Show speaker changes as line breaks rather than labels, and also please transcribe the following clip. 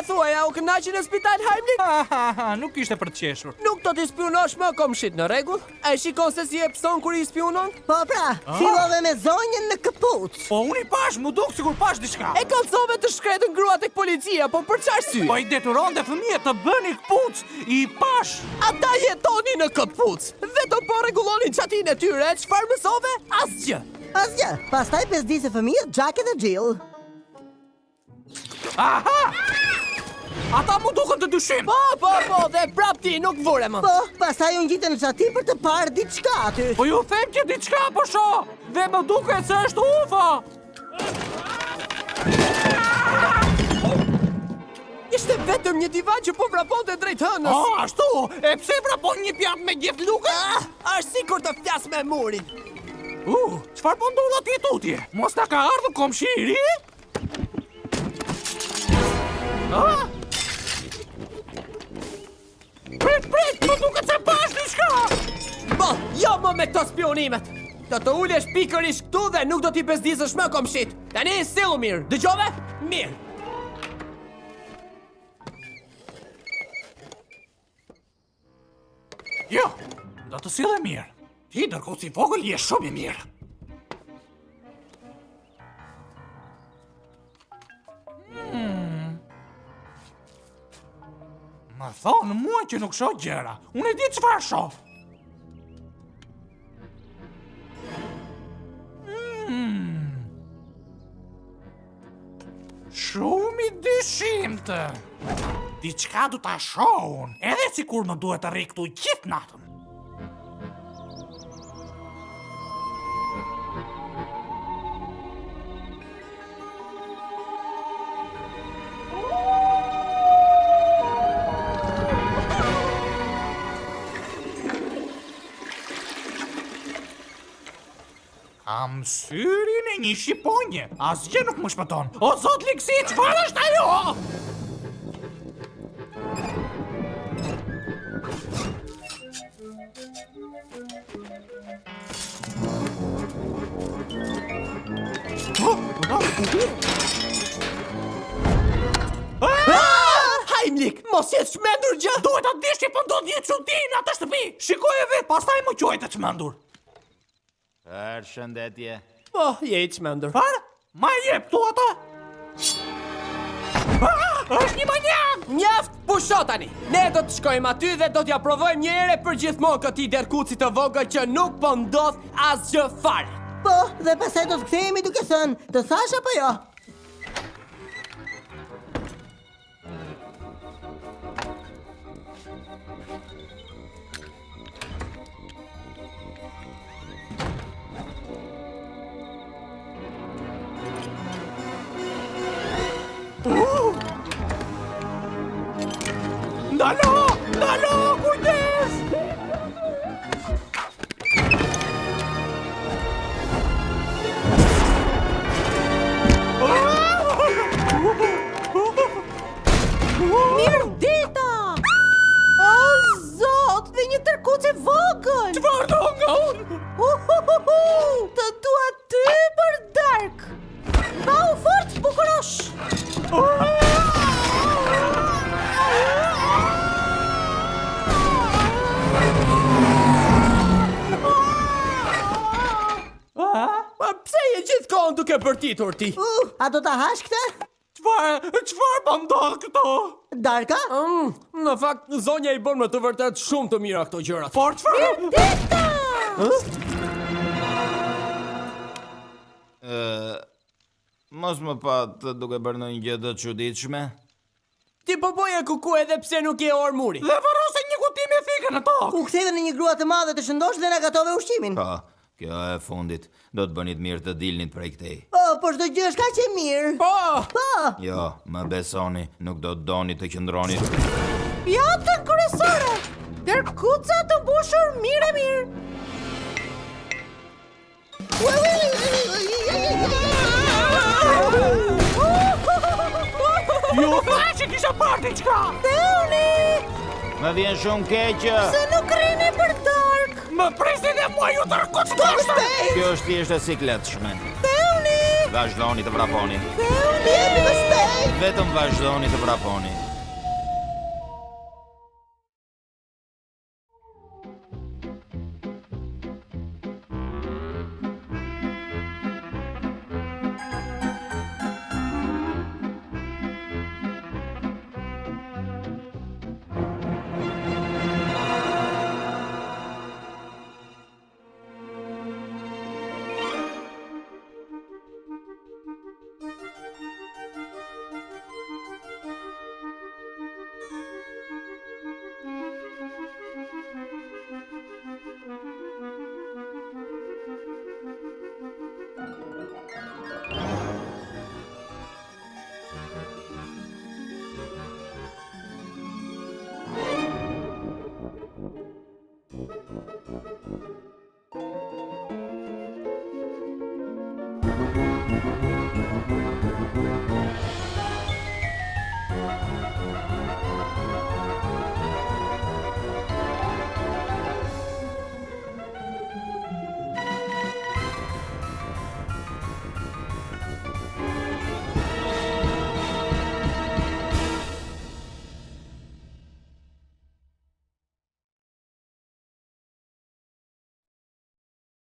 thuaja, u kënaqi në spital Heimlich?
Nuk ishte për të qeshur.
Nuk do t'i spionosh më komshit në rregull? A e shikon se si e pson kur i spionon?
Po pra, fillove me zonjën në këpuc.
Po unë i pash, mu duk sikur pash diçka.
E kalzove të shkretën grua tek policia, po për çfarë sy?
Po i detyronte fëmijët të bëni këpuc, i pash.
Ata jetoni në këpuc. Vetëm po rregullonin çatin e tyre, çfarë mësove? Asgjë.
Asgjë, pastaj pesdisë fëmijët, Jack dhe Jill.
Aha! Ata mu duken të dyshim.
Po, dhe prap ti nuk vure më.
Po, pastaj unë gjitën në çati për të parë diçka aty.
Po ju them që diçka po shoh, dhe më duket se është ufa.
Ishte vetëm një divan që po vraponte drejt hënës.
Ashtu? E pse vrapon një pjatë me gjeth luke?
Është sikur të flas me murin.
Çfarë po ndodh atje tutje? Mos ta ka ardhur komshi i ri? Prit, më duket se pash diçka!
Po, jo më me këto spionimet. Do të ulesh pikërisht këtu dhe nuk do t'i bezdisësh më komshit. Tani sillu mirë, dëgjove? Mirë.
Jo, do të sille mirë. Ti ndërkohë si vogël je shumë i mirë. Më thonë mua që nuk shoh gjëra. Unë e di çfarë shoh. Shumë i dyshimtë. Diçka du ta shoh unë, edhe sikur më duhet të rri këtu gjithë natën. Kam syrin e një shqiponje, asgjë nuk më shpëton. O zot Liksi, çfarë është ajo?
Heimlich, mos jetë çmendur gjë.
Duhet ta dish që po ndodh një çudi në atë shtëpi. Shikoje vetë, pastaj më quajtë çmendur.
Përshëndetje.
Po, je i çmendur.
Farë? Ma jep tu ata? Është një manjak!
Njaft, pusho tani. Ne do të shkojmë aty dhe do t'ja provojmë një herë për gjithmonë këtij derkuci të vogël që nuk po ndodh asgjë fare.
Po, dhe pastaj do të kthehemi duke thënë, të thash apo jo?
Ndalo, kujdes!
Mirë dita! O, zot, dhe një tërkuce vogël!
Çfarë do nga unë?
Të dua ty për dark! Pa u fort, bukurosh!
Pse je gjithkohën duke bërtitur ti?
A do ta hash këtë?
Çfarë po ndodh këto?
Darka?
Në fakt, zonja i bën me të vërtet shumë të mira këto gjërat.
Por çfarë?
Mos më pa të duke bërë ndonjë gjë të çuditshme.
Ti po boje kuku edhe pse nuk je orë muri.
Dhe varrose një kutim me fikë në tokë.
U ktheve në një grua të madhe të shëndosh dhe na gatove ushqimin.
Po, kjo e fundit. Do të bënit mirë të dilnit prej këtej.
Po, por çdo gjë është kaq e mirë.
Po!
Jo, më besoni, nuk do të doni të qëndroni.
Pjatën kryesore! Derkuca të mbushur mirë.
Ju tha që kisha parë diçka!
Teuni!
Më vjen shumë keqë.
Se nuk rini për dark!
Më presin e mua ju tërkuc të
Kjo është thjesht e sikletshme.
Teuni!
Vazhdoni të vraponi.
Unë jemi më shpejt!
Vetëm vazhdoni të vraponi.